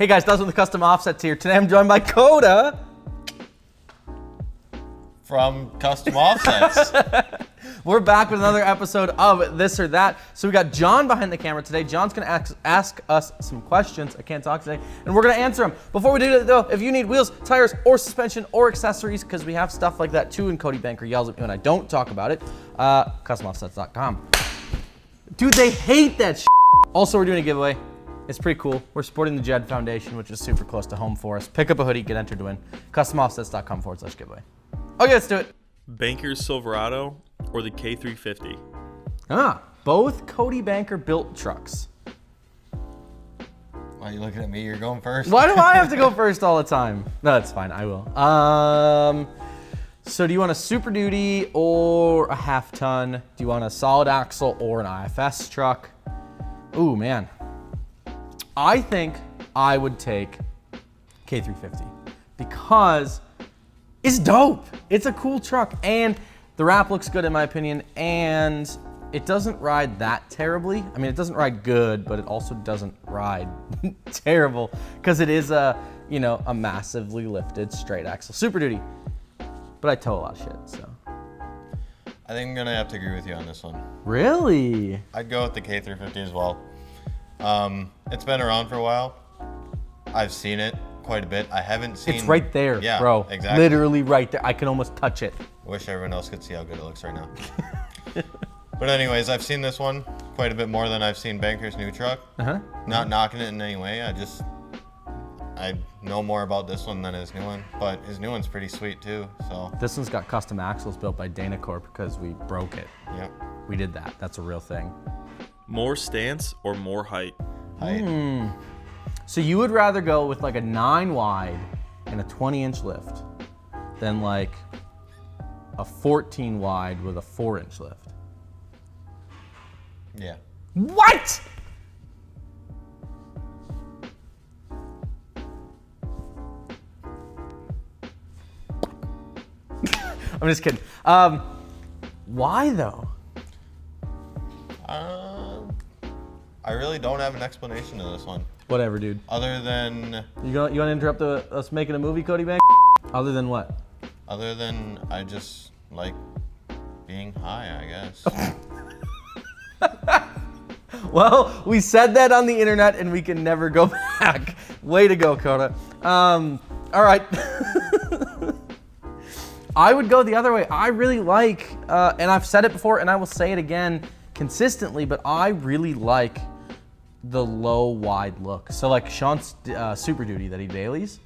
Hey guys, Dustin with the Custom Offsets here. Today I'm joined by Kota. From Custom Offsets. We're back with another episode of This or That. So we got John behind the camera today. John's gonna ask us some questions. I can't talk today. And we're gonna answer them. Before we do that though, if you need wheels, tires, or suspension, or accessories, because we have stuff like that too, and Cody Banker yells at me when I don't talk about it, customoffsets.com. Dude, they hate that shit. Also, we're doing a giveaway. It's pretty cool. We're supporting the Jed Foundation, which is super close to home for us. Pick up a hoodie, get entered to win. customoffsets.com/giveaway. Okay, let's do it. BANKER'S Silverado or the K350? Both Cody Banker built trucks. Why are you looking at me? You're going first. Why do I have to go first all the time? No, that's fine. I will. So do you want a Super Duty or a half ton? Do you want a solid axle or an IFS truck? Ooh, man. I think I would take K350 because it's dope. It's a cool truck and the wrap looks good in my opinion, and it doesn't ride that terribly. I mean, it doesn't ride good, but it also doesn't ride terrible because it is a massively lifted straight axle Super Duty. But I tow a lot of shit, so. I think I'm gonna have to agree with you on this one. Really? I'd go with the K350 as well. It's been around for a while. I've seen it quite a bit. I haven't seen. It's right there, yeah, bro. Exactly. Literally right there. I can almost touch it. Wish everyone else could see how good it looks right now. But anyways, I've seen this one quite a bit more than I've seen Banker's new truck. Not knocking it in any way. I know more about this one than his new one, but his new one's pretty sweet too. So this one's got custom axles built by Dana Corp because we broke it. Yep. We did that. That's a real thing. More stance or more height? Height. So you would rather go with like a 9 wide and a 20-inch lift than like a 14 wide with a 4-inch lift? Yeah. What? I'm just kidding. Why though? I really don't have an explanation to this one. Whatever, dude. Other than You want to interrupt us making a movie, Cody Bank? Other than what? Other than I just like being high, I guess. Well, we said that on the internet and we can never go back. Way to go, Kota. All right. I would go the other way. I really like, and I've said it before and I will say it again consistently, but I really like the low wide look. So like Sean's Super Duty that he dailies,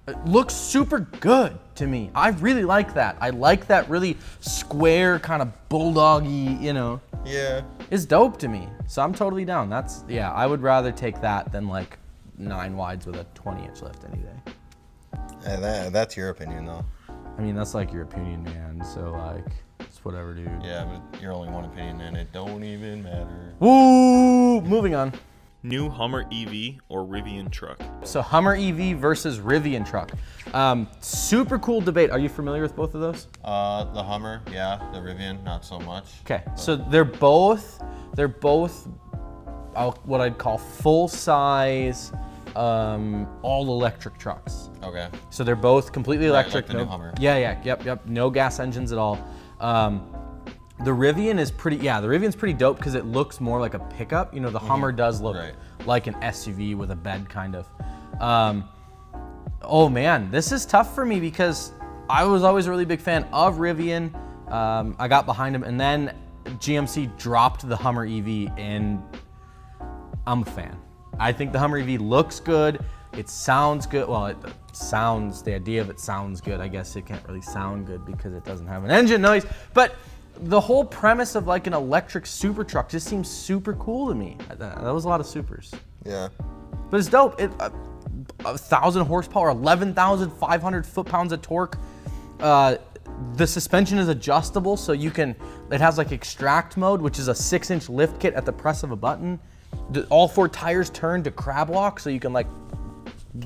it looks super good to me. I really like that. I like that really square kind of bulldoggy, Yeah. It's dope to me. So I'm totally down. I would rather take that than like 9 wides with a 20-inch lift any day. That's your opinion though. I mean, that's like your opinion, man. So like, it's whatever, dude. Yeah, but you're only one opinion and it don't even matter. Woo! Moving on. New Hummer EV or Rivian truck? So Hummer EV versus Rivian truck. Super cool debate. Are you familiar with both of those? The Hummer, yeah. The Rivian, not so much. Okay, so they're both what I'd call full-size, all-electric trucks. Okay. So they're both completely electric. Like the new Hummer. Yep. No gas engines at all. The Rivian is pretty dope because it looks more like a pickup. The Hummer does look like an SUV with a bed kind of. Oh man, this is tough for me because I was always a really big fan of Rivian. I got behind them and then GMC dropped the Hummer EV and I'm a fan. I think the Hummer EV looks good. It sounds good. Well, the idea of it sounds good. I guess it can't really sound good because it doesn't have an engine noise, but the whole premise of like an electric super truck just seems super cool to me. That was a lot of supers. Yeah. But it's dope. 1,000 horsepower, 11,500 foot-pounds of torque. The suspension is adjustable, so it has like extract mode, which is a 6-inch lift kit at the press of a button. All 4 tires turn to crab walk, so you can like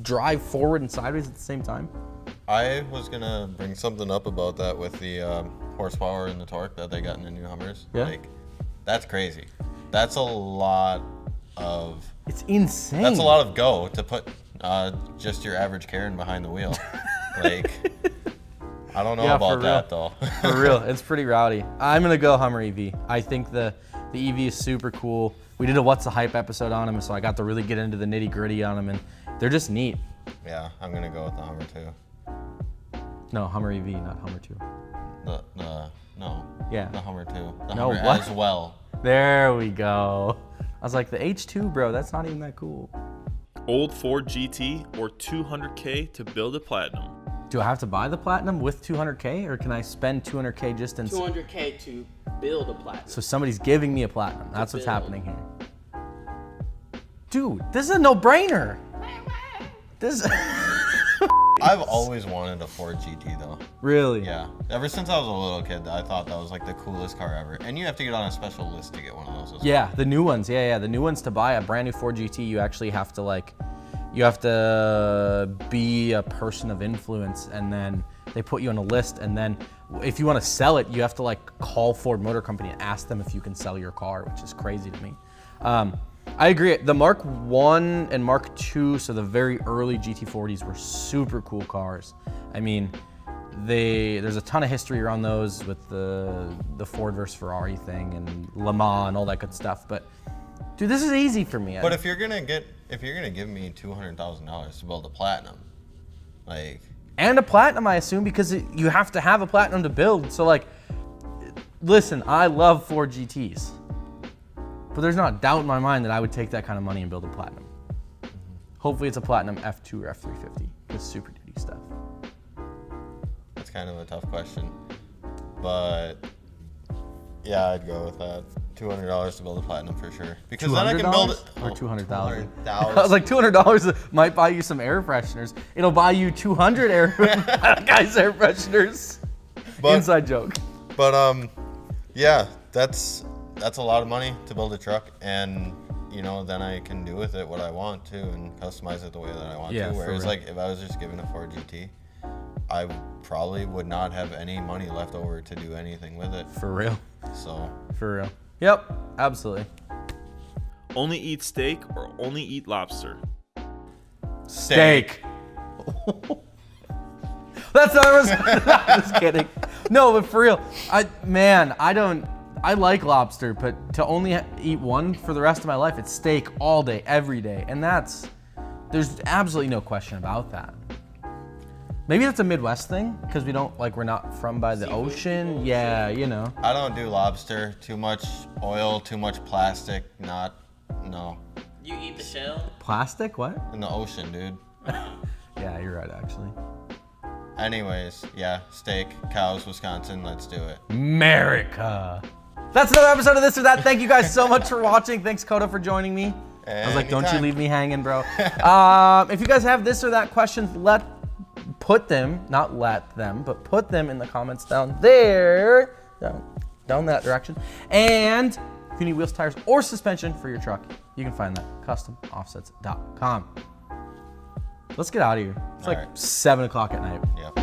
drive forward and sideways at the same time. I was gonna bring something up about that with the horsepower and the torque that they got in the new Hummers. Yeah. Like, that's crazy. That's a lot of. It's insane. That's a lot of go to put just your average Karen behind the wheel. Like, I don't know about that though. For real, it's pretty rowdy. I'm gonna go Hummer EV. I think the EV is super cool. We did a What's the Hype episode on them, so I got to really get into the nitty gritty on them, and they're just neat. Yeah, I'm gonna go with the Hummer 2. No, Hummer EV, not Hummer 2. No. Yeah. The Hummer 2. The No, Hummer what? as well. There we go. I was like, the H2, bro, that's not even that cool. Old Ford GT or $200K to build a Platinum. Do I have to buy the Platinum with $200K, or can I spend $200K just in... $200K to build a Platinum. So somebody's giving me a Platinum. That's what's happening here. Dude, this is a no-brainer. This I've always wanted a Ford GT though. Really? Yeah. Ever since I was a little kid, I thought that was like the coolest car ever. And you have to get on a special list to get one of those as well. Yeah, the new ones. Yeah, the new ones, to buy a brand new Ford GT, you actually have to you have to be a person of influence, and then they put you on a list, and then if you want to sell it, you have to call Ford Motor Company and ask them if you can sell your car, which is crazy to me. I agree. The Mark 1 and Mark 2, so the very early GT40s were super cool cars. I mean, there's a ton of history around those with the Ford versus Ferrari thing and Le Mans and all that good stuff. But dude, this is easy for me. But if you're gonna give me $200,000 to build a Platinum, and a Platinum, I assume, because you have to have a Platinum to build. So listen, I love Ford GTs. But there's not a doubt in my mind that I would take that kind of money and build a Platinum. Hopefully it's a Platinum F2 or F350, because Super Duty stuff. that's kind of a tough question. But yeah, I'd go with that. $200 to build a Platinum for sure. Because then I can build it. Or $200,000. $200,000. I was like, $200 might buy you some air fresheners. It'll buy you 200 air fresheners. But- Inside joke. But yeah, that's a lot of money to build a truck, and then I can do with it what I want to and customize it the way that I want Yeah, to. for Whereas real. if I was just given a Ford GT, I probably would not have any money left over to do anything with it. For real. So For real. Yep, absolutely. Only eat steak or only eat lobster. Steak. That's not I'm just kidding. No, but for real, I like lobster, but to only eat one for the rest of my life, it's steak all day, every day. And there's absolutely no question about that. Maybe that's a Midwest thing, because we're not from by the ocean. Yeah, I don't do lobster. Too much oil, too much plastic. No. You eat the shell? Plastic, what? In the ocean, dude. Yeah, you're right, actually. Anyways, yeah, steak, cows, Wisconsin, let's do it. America. That's another episode of This or That. Thank you guys so much for watching. Thanks, Kota, for joining me. I was like, don't you Anytime. leave me hanging, bro. If you guys have this or that questions, put them in the comments down there. Down that direction. And if you need wheels, tires, or suspension for your truck, you can find that customoffsets.com. Let's get out of here. It's All like right. 7 o'clock at night. Yep.